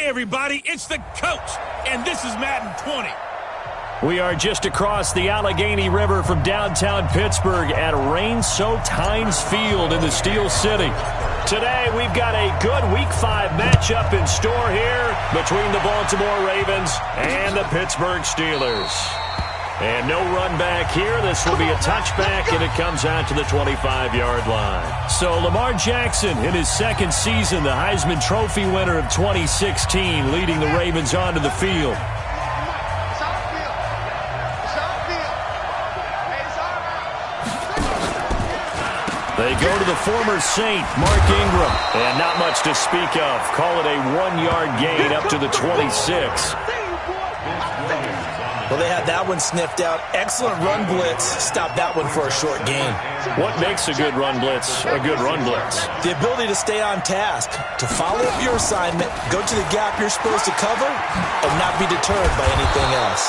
Hey, everybody, it's the coach, and this is Madden 20. We are just across the Allegheny River from downtown Pittsburgh at rain-soaked Heinz Field in the Steel City. Today, we've got a good Week 5 matchup in store here between the Baltimore Ravens and the Pittsburgh Steelers. And no run back here. This will be a touchback, and it comes out to the 25-yard line. So Lamar Jackson, in his second season, the Heisman Trophy winner of 2016, leading the Ravens onto the field. They go to the former Saint, Mark Ingram, and not much to speak of. Call it a 1-yard gain up to the 26. Well, they had that one sniffed out. Excellent run blitz. Stop that one for a short gain. What makes a good run blitz a good run blitz? The ability to stay on task, to follow up your assignment, go to the gap you're supposed to cover, and not be deterred by anything else.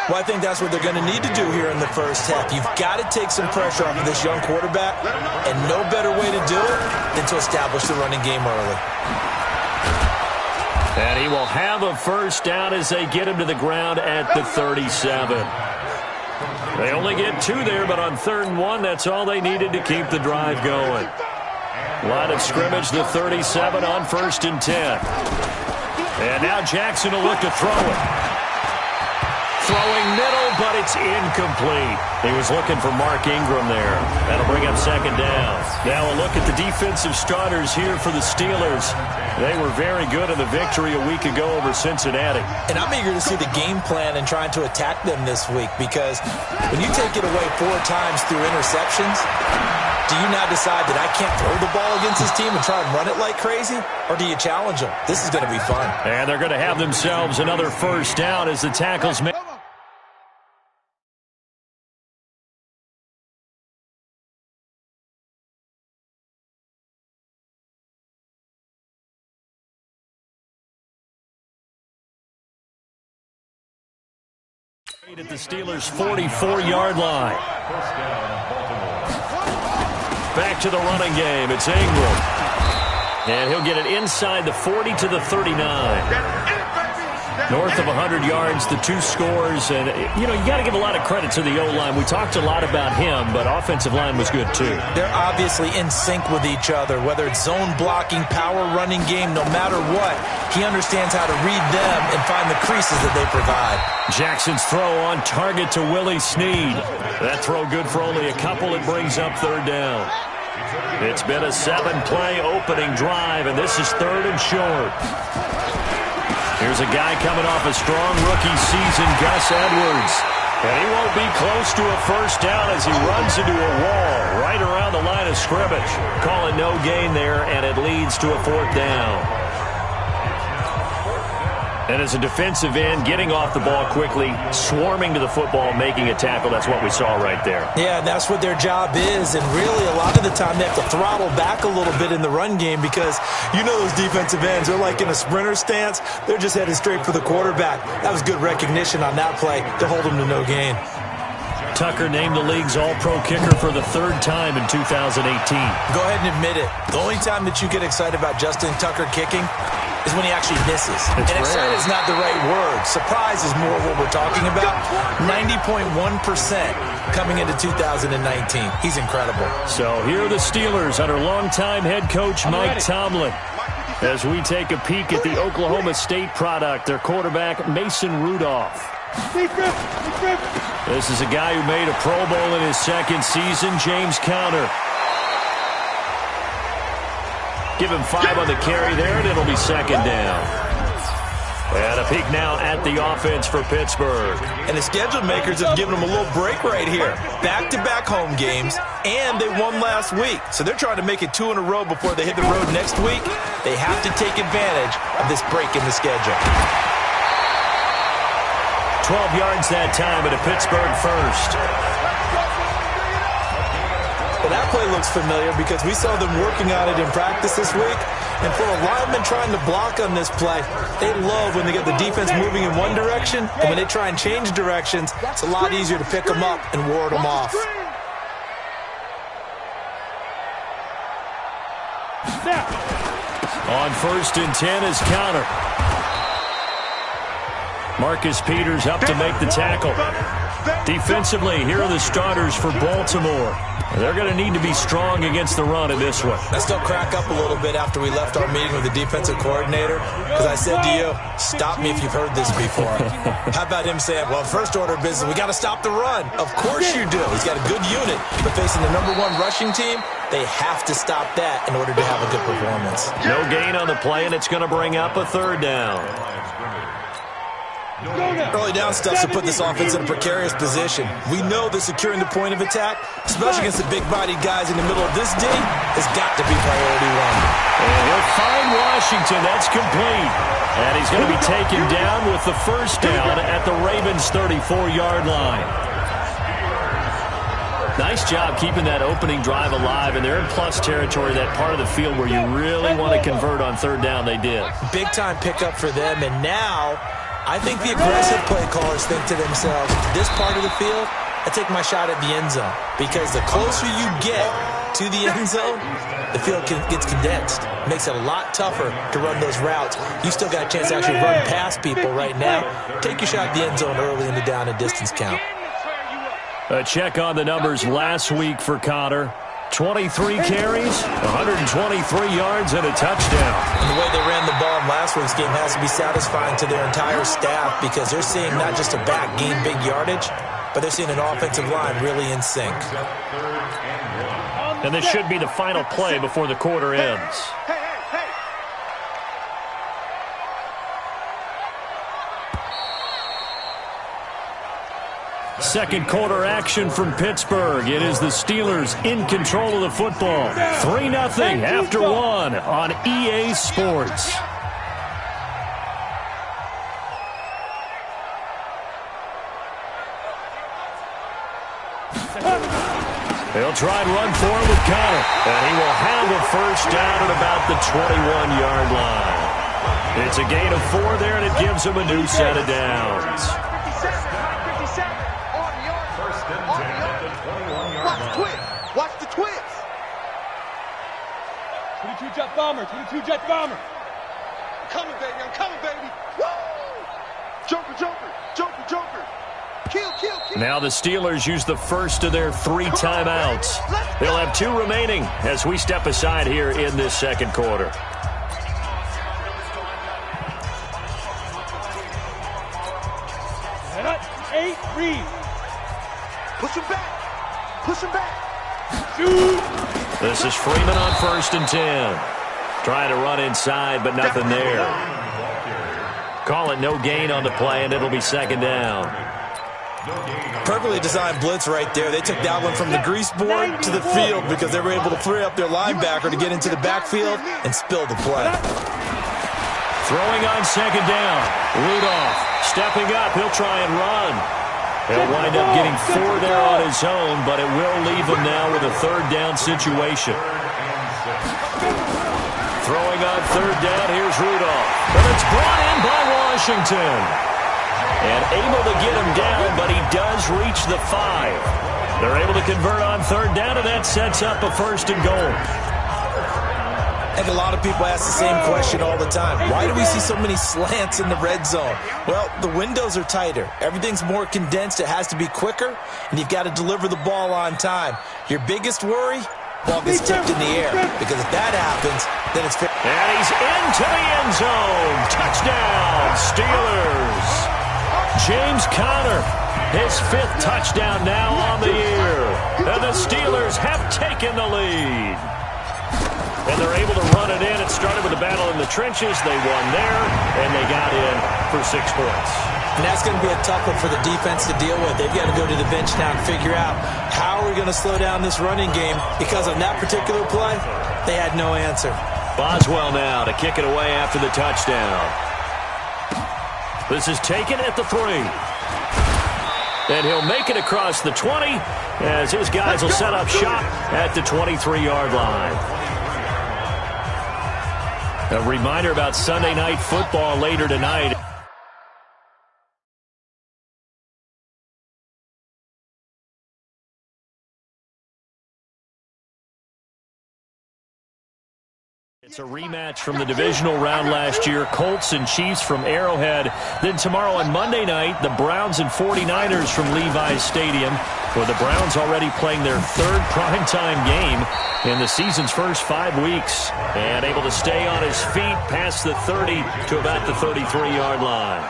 Well, I think that's what they're going to need to do here in the first half. You've got to take some pressure off of this young quarterback, and no better way to do it than to establish the running game early. And he will have a first down as they get him to the ground at the 37. They only get 2 there, but on 3rd and 1, that's all they needed to keep the drive going. Line of scrimmage, the 37 on 1st and 10. And now Jackson will look to throw it. Throwing middle, but it's incomplete. He was looking for Mark Ingram there. That'll bring up 2nd down. Now a look at the defensive starters here for the Steelers. They were very good in the victory a week ago over Cincinnati. And I'm eager to see the game plan and trying to attack them this week, because when you take it away 4 times through interceptions, do you now decide that I can't throw the ball against this team and try and run it like crazy? Or do you challenge them? This is going to be fun. And they're going to have themselves another first down as the tackles make. At the Steelers' 44-yard line. Back to the running game. It's Ingram. And he'll get it inside the 40 to the 39. North of 100 yards, the 2 scores. And, you know, you got to give a lot of credit to the O-line. We talked a lot about him, but offensive line was good, too. They're obviously in sync with each other, whether it's zone blocking, power running game, no matter what. He understands how to read them and find the creases that they provide. Jackson's throw on target to Willie Snead. That throw good for only a couple. It brings up 3rd down. It's been a 7-play opening drive, and this is 3rd and short. Here's a guy coming off a strong rookie season, Gus Edwards. And he won't be close to a first down as he runs into a wall right around the line of scrimmage. Call it no gain there, and it leads to a 4th down. And as a defensive end, getting off the ball quickly, swarming to the football, making a tackle, that's what we saw right there. Yeah, that's what their job is, and really a lot of the time they have to throttle back a little bit in the run game, because you know those defensive ends, they're like in a sprinter stance. They're just headed straight for the quarterback. That was good recognition on that play to hold them to no gain. Tucker named the league's all-pro kicker for the 3rd time in 2018. Go ahead and admit it. The only time that you get excited about Justin Tucker kicking is when he actually misses. And excited is not the right word. Surprise is more what we're talking about. 90.1% coming into 2019. He's incredible. So here are the Steelers under longtime head coach Mike Tomlin. As we take a peek at the Oklahoma State product, their quarterback Mason Rudolph. This is a guy who made a Pro Bowl in his 2nd season, James Conner. Give him 5 on the carry there, and it'll be 2nd down. And a peek now at the offense for Pittsburgh. And the schedule makers have given them a little break right here. Back-to-back home games, and they won last week. So they're trying to make it 2 in a row before they hit the road next week. They have to take advantage of this break in the schedule. 12 yards that time at a Pittsburgh first. Well, that play looks familiar because we saw them working on it in practice this week. And for a lineman trying to block on this play, they love when they get the defense moving in one direction, and when they try and change directions, it's a lot easier to pick them up and ward them off. On 1st and 10 is Counter. Marcus Peters up to make the tackle. Defensively, here are the starters for Baltimore. They're going to need to be strong against the run in this one. I still crack up a little bit after we left our meeting with the defensive coordinator because I said to you, stop me if you've heard this before. How about him saying, well, first order of business, we got to stop the run. Of course you do. He's got a good unit. But facing the #1 rushing team, they have to stop that in order to have a good performance. No gain on the play, and it's going to bring up a 3rd down. Early down stuffs to put this offense in a precarious position. We know that securing the point of attack, especially against the big-bodied guys in the middle of this D, has got to be priority 1. And he'll find Washington. That's complete. And he's going to be taken down with the 1st down at the Ravens' 34-yard line. Nice job keeping that opening drive alive, and they're in plus territory, that part of the field where you really want to convert on 3rd down. They did. Big-time pickup for them, and now I think the aggressive play callers think to themselves, this part of the field, I take my shot at the end zone. Because the closer you get to the end zone, the field gets condensed. It makes it a lot tougher to run those routes. You still got a chance to actually run past people right now. Take your shot at the end zone early in the down and distance count. A check on the numbers last week for Connor. 23 carries, 123 yards, and a touchdown. And the way they ran the ball in last week's game has to be satisfying to their entire staff because they're seeing not just a back gain big yardage, but they're seeing an offensive line really in sync. And this should be the final play before the quarter ends. Second quarter action from Pittsburgh. It is the Steelers in control of the football. 3-0 after 1 on EA Sports. They'll try and run for him with Connor. And he will have a 1st down at about the 21-yard line. It's a gain of 4 there, and it gives him a new set of downs. Watch the twins. 22 jet bomber, 22 jet bomber. I'm coming, baby. I'm coming, baby. Woo! Joker, Joker, Joker, Joker. Kill, kill, kill. Now the Steelers use the first of their 3 timeouts. They'll have 2 remaining as we step aside here in this second quarter. Eight, read. Push him back. Push him back. This is Freeman on 1st and 10. Trying to run inside, but nothing there. Call it no gain on the play, and it'll be 2nd down. Perfectly designed blitz right there. They took that one from the grease board to the field because they were able to free up their linebacker to get into the backfield and spill the play. Throwing on 2nd down. Rudolph stepping up. He'll try and run. He'll wind up getting 4 there on his own, but it will leave him now with a 3rd down situation. Throwing on 3rd down, here's Rudolph. But it's brought in by Washington. And able to get him down, but he does reach the 5. They're able to convert on 3rd down, and that sets up a 1st and goal. I think a lot of people ask the same question all the time. Why do we see so many slants in the red zone? Well, the windows are tighter. Everything's more condensed. It has to be quicker, and you've got to deliver the ball on time. Your biggest worry? Ball gets tipped in the air, because if that happens, then it's... And he's into the end zone. Touchdown, Steelers. James Conner, his 5th touchdown now on the year. And the Steelers have taken the lead. And they're able to run it in. It started with a battle in the trenches. They won there, and they got in for 6 points. And that's going to be a tough one for the defense to deal with. They've got to go to the bench now and figure out how are we going to slow down this running game, because on that particular play, they had no answer. Boswell now to kick it away after the touchdown. This is taken at the 3. And he'll make it across the 20 as his guys will set up shop at the 23-yard line. A reminder about Sunday Night Football later tonight. It's a rematch from the divisional round last year, Colts and Chiefs from Arrowhead. Then tomorrow on Monday night, the Browns and 49ers from Levi's Stadium, where the Browns already playing their third primetime game in the season's first 5 weeks. And able to stay on his feet past the 30 to about the 33-yard line.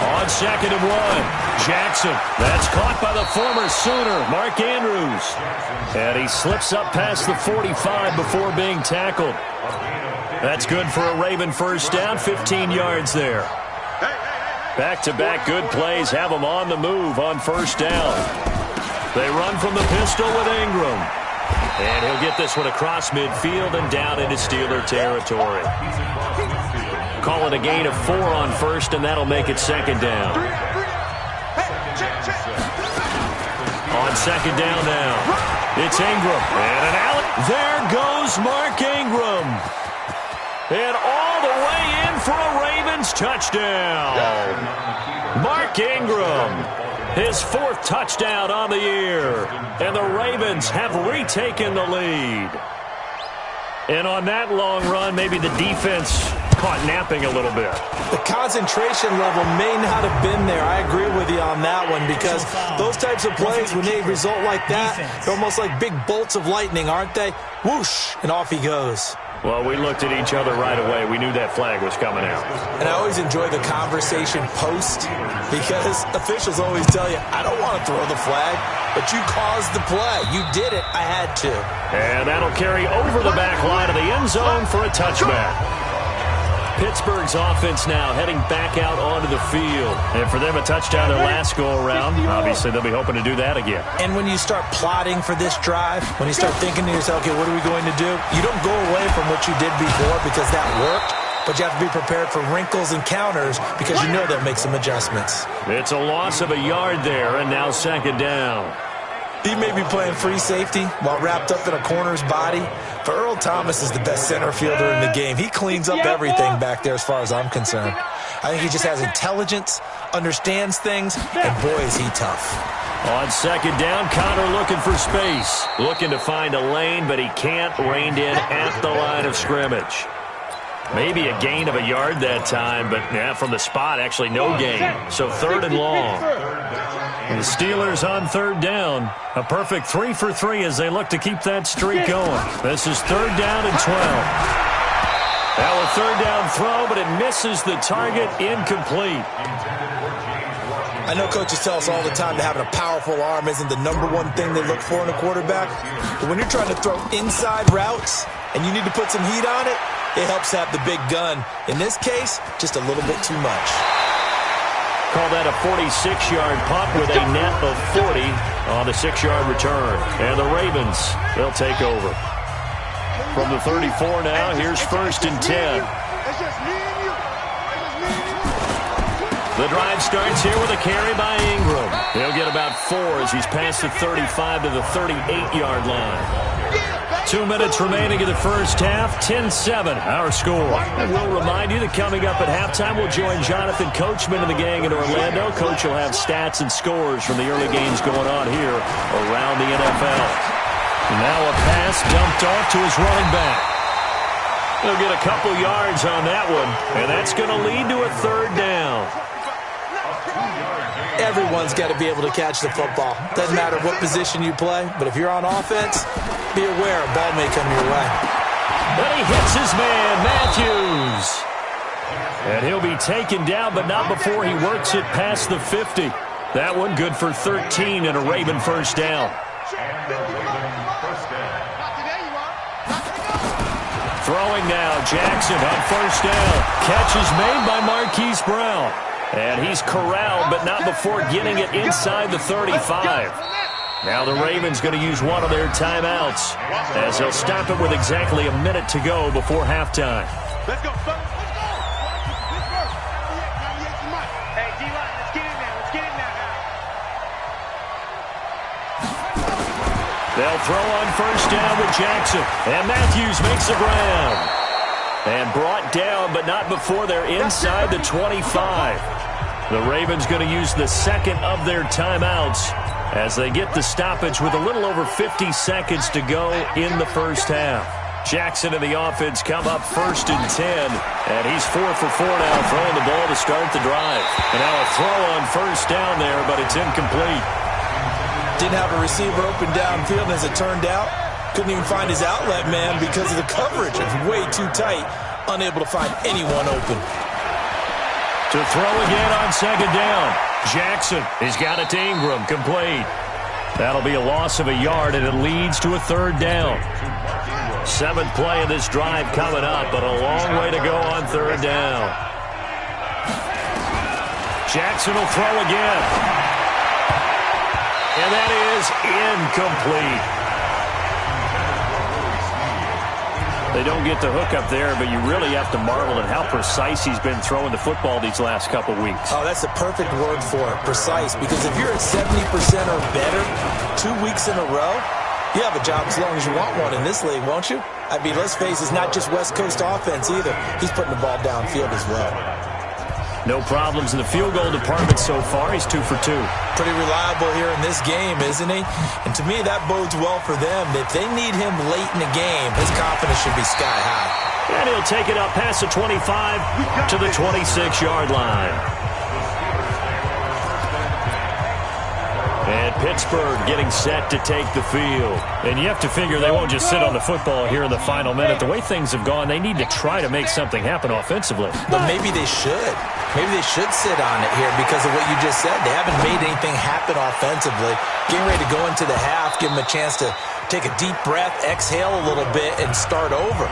On 2nd and 1. Jackson, that's caught by the former Sooner, Mark Andrews. And he slips up past the 45 before being tackled. That's good for a Raven first down, 15 yards there. Back-to-back good plays have them on the move on first down. They run from the pistol with Ingram. And he'll get this one across midfield and down into Steeler territory. Call it a gain of 4 on first, and that'll make it 2nd down. On 2nd down now, it's Ingram. And an alley. There goes Mark Ingram. And all the way in for a Ravens touchdown. Mark Ingram, his 4th touchdown on the year. And the Ravens have retaken the lead. And on that long run, maybe the defense caught napping a little bit. The concentration level may not have been there. I agree with you on that one, because those types of plays, when they result like that, they're almost like big bolts of lightning, aren't they? Whoosh, and off he goes. Well, we looked at each other right away. We knew that flag was coming out. And I always enjoy the conversation post, because officials always tell you, I don't want to throw the flag, but you caused the play. You did it. I had to. And that'll carry over the back line of the end zone for a touchback. Pittsburgh's offense now heading back out onto the field. And for them, a touchdown their last go-around. Obviously, they'll be hoping to do that again. And when you start plotting for this drive, when you start thinking to yourself, okay, what are we going to do? You don't go away from what you did before because that worked, but you have to be prepared for wrinkles and counters because you know they'll make some adjustments. It's a loss of a yard there, and now 2nd down. He may be playing free safety while wrapped up in a corner's body, but Earl Thomas is the best center fielder in the game. He cleans up everything back there as far as I'm concerned. I think he just has intelligence, understands things, and boy, is he tough. On 2nd down, Connor looking for space. Looking to find a lane, but he can't. Reined in at the line of scrimmage. Maybe a gain of a yard that time, but yeah, from the spot, actually no gain. So 3rd and long. And the Steelers on 3rd down. A perfect 3 for 3 as they look to keep that streak going. This is 3rd down and 12. Now a 3rd down throw, but it misses the target, incomplete. I know coaches tell us all the time that having a powerful arm isn't the #1 thing they look for in a quarterback. But when you're trying to throw inside routes and you need to put some heat on it, it helps have the big gun. In this case, just a little bit too much. Call that a 46-yard punt with a net of 40 on the 6-yard return. And the Ravens, they'll take over. From the 34 now, here's 1st and 10. The drive starts here with a carry by Ingram. He'll get about 4 as he's past the 35 to the 38-yard line. 2 minutes remaining in the first half, 10-7, our score. And we'll remind you that coming up at halftime, we'll join Jonathan Coachman and the gang in Orlando. Coach will have stats and scores from the early games going on here around the NFL. Now a pass dumped off to his running back. He'll get a couple yards on that one, and that's going to lead to a 3rd down. Everyone's got to be able to catch the football. Doesn't matter what position you play, but if you're on offense, be aware a ball may come your way. And he hits his man, Matthews. And he'll be taken down, but not before he works it past the 50. That one good for 13 and a Raven first down. Throwing now, Jackson on first down. Catch is made by Marquise Brown. And he's corralled, but not before getting it inside the 35. Now the Ravens going to use one of their timeouts as they'll stop it with exactly a minute to go before halftime. Let's go. Hey, D-line, let's get in there. Let's get in there now. They'll throw on first down with Jackson. And Matthews makes the ground. And brought down, but not before they're inside the 25. The Ravens going to use the second of their timeouts as they get the stoppage with a little over 50 seconds to go in the first half. Jackson and the offense come up 1st and 10, and he's 4 for 4 now, throwing the ball to start the drive. And now a throw on 1st down there, but it's incomplete. Didn't have a receiver open downfield, and as it turned out, couldn't even find his outlet man because of the coverage. It's way too tight, unable to find anyone open. To throw again on 2nd down. Jackson, he's got it to Ingram, complete. That'll be a loss of a yard, and it leads to a 3rd down. 7th play of this drive coming up, but a long way to go on 3rd down. Jackson will throw again. And that is incomplete. They don't get the hook up there, but you really have to marvel at how precise he's been throwing the football these last couple weeks. Oh, that's the perfect word for it, precise, because if you're at 70% or better 2 weeks in a row, you have a job as long as you want one in this league, won't you? I mean, let's face it, it's not just West Coast offense either. He's putting the ball downfield as well. No problems in the field goal department so far. He's 2 for 2. Pretty reliable here in this game, isn't he? And to me, that bodes well for them. If they need him late in the game, his confidence should be sky high. And he'll take it up past the 25 to the 26-yard line. And Pittsburgh getting set to take the field. And you have to figure they won't just sit on the football here in the final minute. The way things have gone, they need to try to make something happen offensively. But maybe they should. Maybe they should sit on it here because of what you just said. They haven't made anything happen offensively. Getting ready to go into the half, give them a chance to take a deep breath, exhale a little bit, and start over.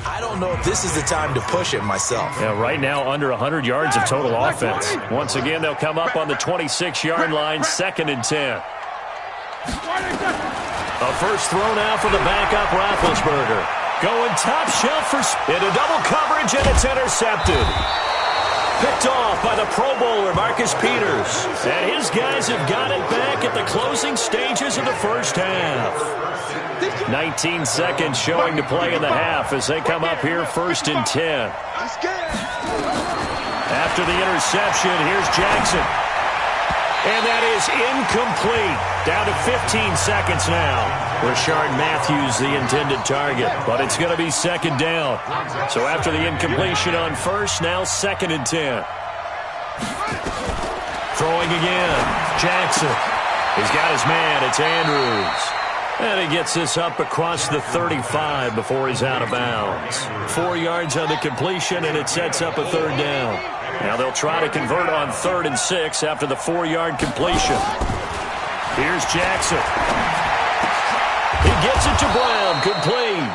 I don't know if this is the time to push it myself. Yeah, right now under 100 yards of total offense. Once again, they'll come up on the 26-yard line, 2nd and 10. A first throw now for the backup Roethlisberger. Going top shelf into double coverage, and it's intercepted. Picked off by the Pro Bowler, Marcus Peters. And his guys have got it back at the closing stages of the first half. 19 seconds showing to play in the half as they come up here 1st and 10. After the interception, here's Jackson. And that is incomplete. Down to 15 seconds now. Rashard Matthews, the intended target, but it's going to be 2nd down. So after the incompletion on 1st, now 2nd and 10. Throwing again. Jackson. He's got his man. It's Andrews. And he gets this up across the 35 before he's out of bounds. 4 yards on the completion, and it sets up a 3rd down. Now they'll try to convert on 3rd and 6 after the 4-yard completion. Here's Jackson. He gets it to Brown, complete.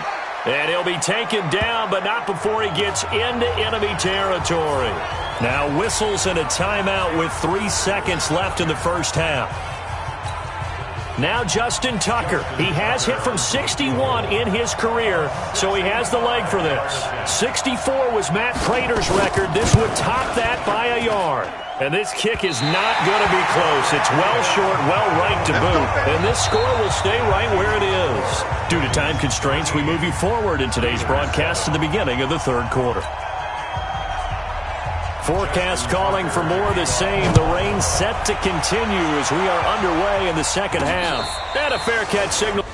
And he'll be taken down, but not before he gets into enemy territory. Now whistles and a timeout with 3 seconds left in the first half. Now Justin Tucker. He has hit from 61 in his career, so he has the leg for this. 64 was Matt Prater's record. This would top that by a yard. And this kick is not going to be close. It's well short, well right to boot. And this score will stay right where it is. Due to time constraints, we move you forward in today's broadcast to the beginning of the 3rd quarter. Forecast calling for more of the same. The rain set to continue as we are underway in the 2nd half. And a fair catch signal.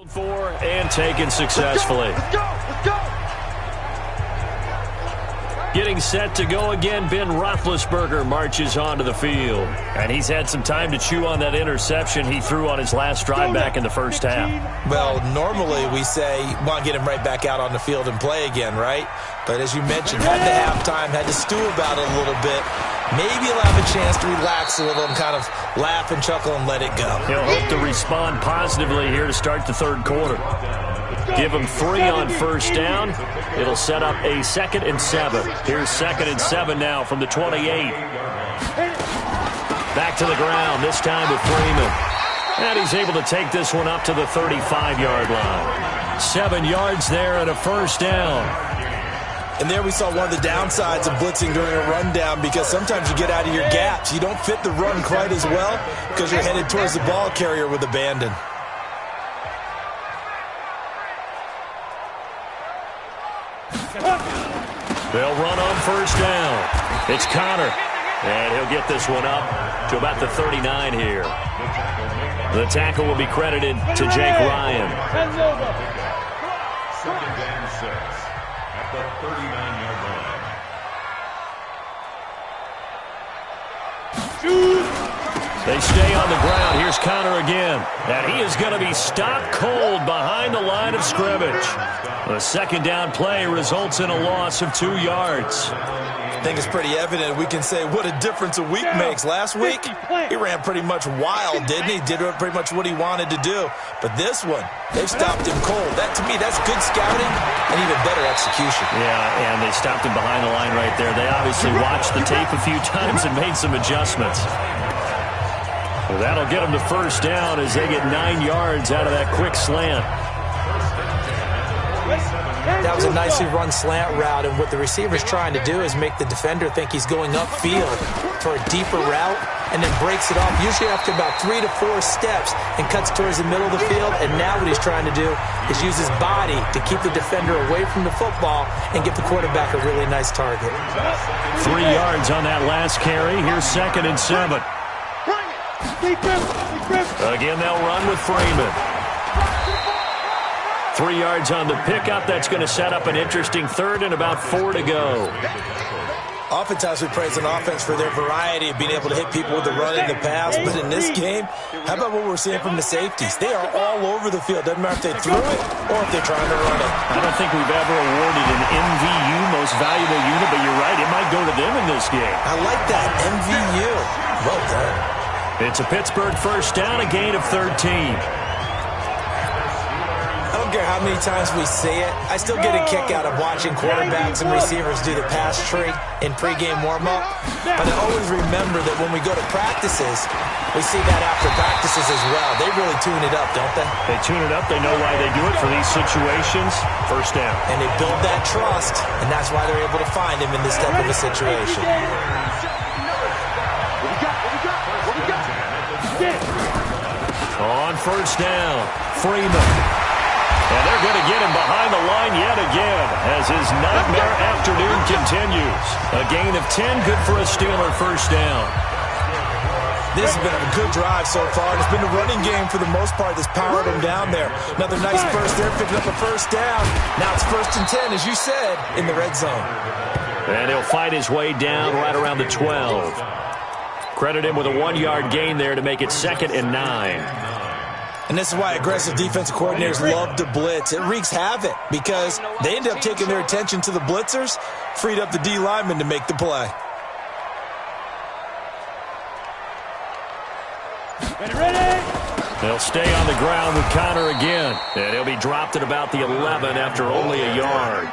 For and taken successfully. Let's go! Let's go! Getting set to go again, Ben Roethlisberger marches onto the field. And he's had some time to chew on that interception he threw on his last drive back in the first half. Well, normally we say, want to get him right back out on the field and play again, right? But as you mentioned, had the halftime, had to stew about it a little bit. Maybe he'll have a chance to relax a little and kind of laugh and chuckle and let it go. He'll hope to respond positively here to start the third quarter. Give him 3 on first down. It'll set up a 2nd and 7. Here's 2nd and 7 now from the 28. Back to the ground, this time with Freeman. And he's able to take this one up to the 35-yard line. 7 yards there and a first down. And there we saw one of the downsides of blitzing during a rundown, because sometimes you get out of your gaps. You don't fit the run quite as well because you're headed towards the ball carrier with abandon. They'll run on first down. It's Connor. And he'll get this one up to about the 39 here. The tackle will be credited to Jake Ryan. 2nd and 6 at the 39-yard line. They stay on the ground. Here's Connor again. And he is going to be stopped cold behind the line of scrimmage. The 2nd down play results in a loss of 2 yards. I think it's pretty evident. We can say what a difference a week makes. Last week, he ran pretty much wild, didn't he? Did pretty much what he wanted to do. But this one, they've stopped him cold. That, to me, that's good scouting and even better execution. Yeah, and they stopped him behind the line right there. They obviously watched the tape a few times and made some adjustments. Well, that'll get them to first down as they get 9 yards out of that quick slant. That was a nicely run slant route, and what the receiver's trying to do is make the defender think he's going upfield for a deeper route, and then breaks it off, usually after about 3 to 4 steps, and cuts towards the middle of the field. And now what he's trying to do is use his body to keep the defender away from the football and give the quarterback a really nice target. 3 yards on that last carry. Here's 2nd and 7. Again, they'll run with Freeman. 3 yards on the pickup. That's going to set up an interesting 3rd and about 4 to go. Oftentimes we praise an offense for their variety of being able to hit people with the run and the pass, but in this game, how about what we're seeing from the safeties? They are all over the field. Doesn't matter if they threw it or if they're trying to run it. I don't think we've ever awarded an MVU, most valuable unit, but you're right, it might go to them in this game. I like that, MVU. Well done. It's a Pittsburgh first down, a gain of 13. I don't care how many times we see it. I still get a kick out of watching quarterbacks and receivers do the pass tree in pregame warm-up. But I always remember that when we go to practices, we see that after practices as well. They really tune it up, don't they? They tune it up. They know why they do it for these situations. First down. And they build that trust, and that's why they're able to find him in this type of a situation. On first down, Freeman. And they're going to get him behind the line yet again as his nightmare afternoon continues. A gain of 10, good for a Steeler first down. This has been a good drive so far. It's been the running game for the most part that's powered them down there. Another nice burst there, picking up a first down. Now it's 1st and 10, as you said, in the red zone. And he'll fight his way down right around the 12. Credit him with a 1-yard gain there to make it 2nd and 9. And this is why aggressive defensive coordinators love to blitz. It wreaks havoc because they end up taking their attention to the blitzers, freed up the D lineman to make the play. They'll stay on the ground with Connor again. And he'll be dropped at about the 11 after only a yard.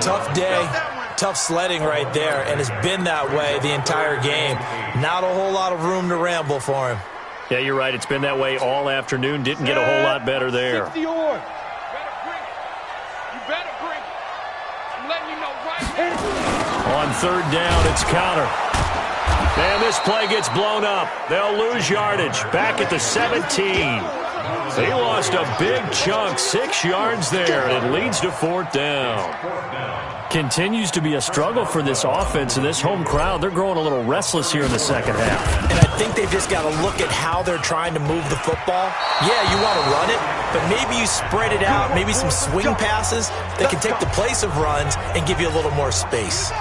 Tough day, tough sledding right there, and it's been that way the entire game. Not a whole lot of room to ramble for him. Yeah, you're right. It's been that way all afternoon. Didn't get a whole lot better there. You better bring it. I'm letting you know right now. On 3rd down, it's Connor. And this play gets blown up. They'll lose yardage. Back at the 17. He lost a big chunk, 6 yards there, and it leads to 4th down. Continues to be a struggle for this offense and this home crowd. They're growing a little restless here in the second half. And I think they've just got to look at how they're trying to move the football. Yeah, you want to run it, but maybe you spread it out, maybe some swing passes that can take the place of runs and give you a little more space.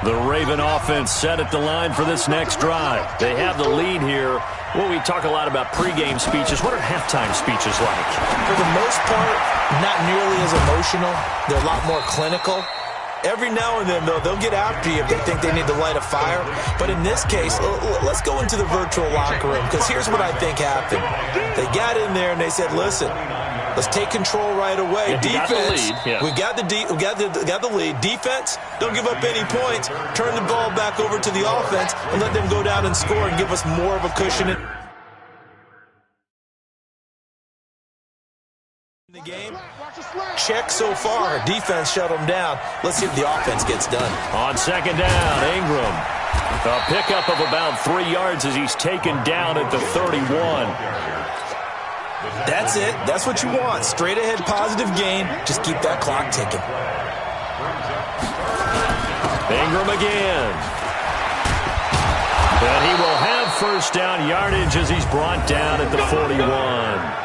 The Raven offense set at the line for this next drive. They have the lead here. Well, we talk a lot about pregame speeches. What are halftime speeches like? For the most part, not nearly as emotional. They're a lot more clinical. Every now and then, though, they'll get after you if they think they need to light a fire. But in this case, let's go into the virtual locker room, because here's what I think happened. They got in there and they said, listen, let's take control right away. Defense, we got the lead. Defense, don't give up any points. Turn the ball back over to the offense and let them go down and score and give us more of a cushion in the game. Check so far. Defense shut them down. Let's see if the offense gets done. On 2nd down, Ingram. A pickup of about 3 yards as he's taken down at the 31. That's it. That's what you want. Straight ahead positive gain. Just keep that clock ticking. Ingram again. And he will have 1st down yardage as he's brought down at the 41.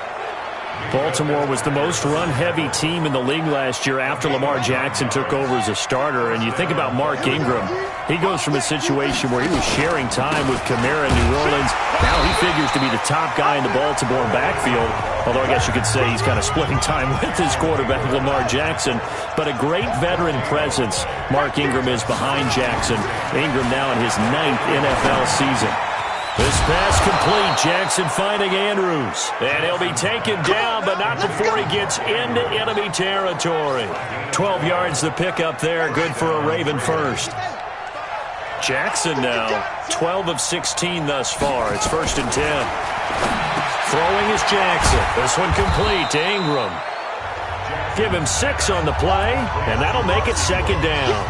Baltimore was the most run-heavy team in the league last year after Lamar Jackson took over as a starter. And you think about Mark Ingram, he goes from a situation where he was sharing time with Kamara in New Orleans. Now he figures to be the top guy in the Baltimore backfield, although I guess you could say he's kind of splitting time with his quarterback, Lamar Jackson. But a great veteran presence Mark Ingram is behind Jackson. Ingram now in his 9th NFL season. This pass complete. Jackson finding Andrews. And he'll be taken down, but not before he gets into enemy territory. 12 yards the pickup there. Good for a Raven first. Jackson now 12 of 16 thus far. It's 1st and 10. Throwing is Jackson. This one complete to Ingram. Give him 6 on the play, and that'll make it 2nd down.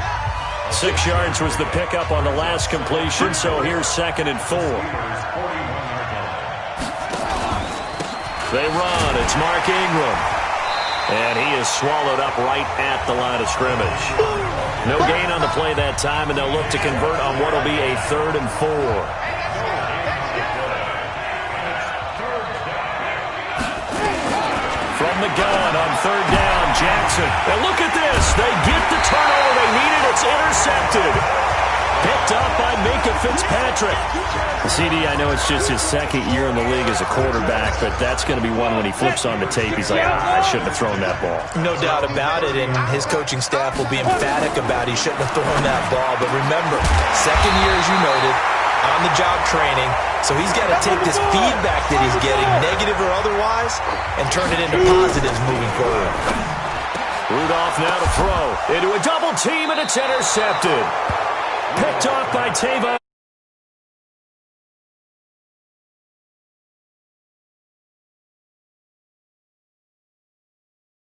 6 yards was the pickup on the last completion, so here's 2nd and 4. They run. It's Mark Ingram. And he is swallowed up right at the line of scrimmage. No gain on the play that time, and they'll look to convert on what will be a 3rd and 4. From the gun on 3rd down, Jackson. And look at this. They get the turnover they needed. It's intercepted. Picked up by Minka Fitzpatrick. CD, I know it's just his 2nd year in the league as a quarterback, but that's going to be one when he flips on the tape. He's like, I shouldn't have thrown that ball. No doubt about it, and his coaching staff will be emphatic about he shouldn't have thrown that ball. But remember, 2nd year, as you noted, on-the-job training, so he's got to take this feedback that he's getting, negative or otherwise, and turn it into positives moving forward. Rudolph now to throw into a double team, and it's intercepted. Picked off by Tavon.